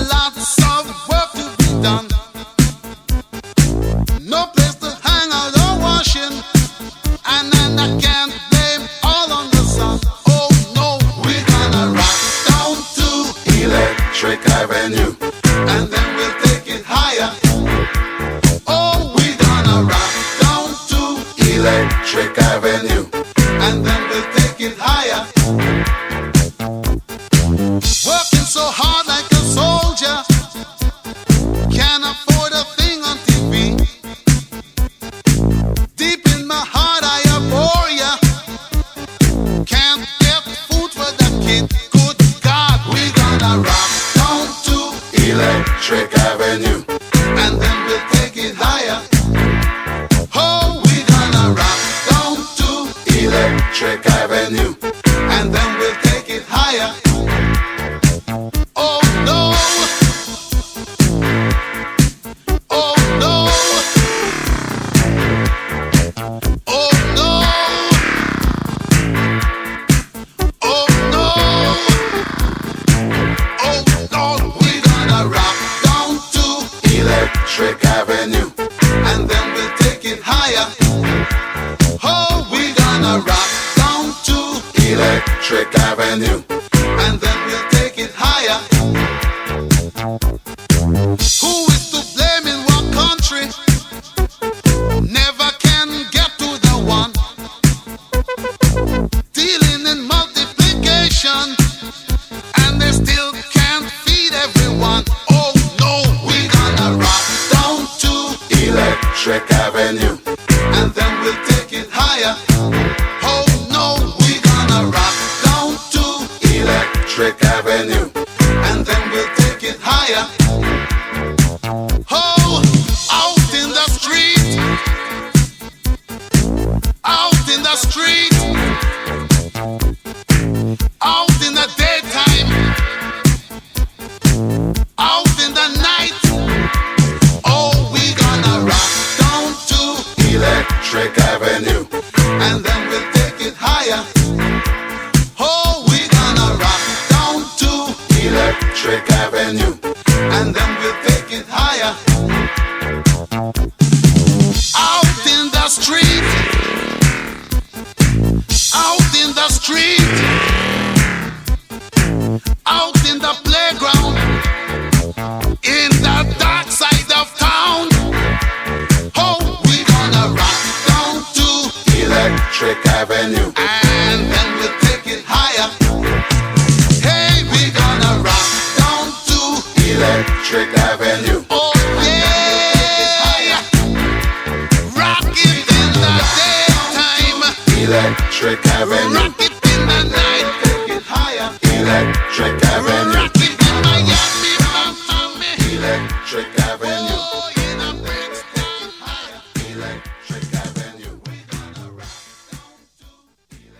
lots of work to be done. No place to hang out or washing, and then I can't blame all on the sun. Oh no, we're gonna rock down to Electric Avenue, and then we'll take it higher. Oh, we're gonna rock down to Electric Avenue, and then we'll take it higher. Working so hard like a soldier, can't afford a thing on TV. Deep in my heart I abhor ya. Can't get food for the kid. Good God, we're gonna rock down to Electric Avenue, and then we'll take it higher. Oh, we're gonna rock down to Electric Avenue, and then we'll take it higher. Oh no, oh no, oh no, oh no, oh no, we're gonna rock down to Electric Avenue, and then we'll take it higher. Oh, we're gonna rock down to Electric Avenue, and then we'll take it higher. Who is to blame in what country? Never can get to the one. Dealing in multiplication, and they still can't feed everyone. Oh no, we're gonna rock down to Electric Avenue, and then we'll take it higher. Oh no, we're gonna rock down to Electric Avenue, and then we'll take it higher. Oh, out in the street, out in the street, out in the daytime, out in the night. Oh, we're gonna rock down to Electric Avenue, and then we'll take it higher. Oh, we're gonna rock down to Electric Avenue, and then we'll take it higher. Out in the street, out in the street, out in the playground, in the dark side of town. Oh, we're gonna rock down to Electric Avenue, and then we'll take it higher. Hey, we're gonna rock down to Electric Avenue, oh yeah, rock it in the daytime, Electric Avenue, rock it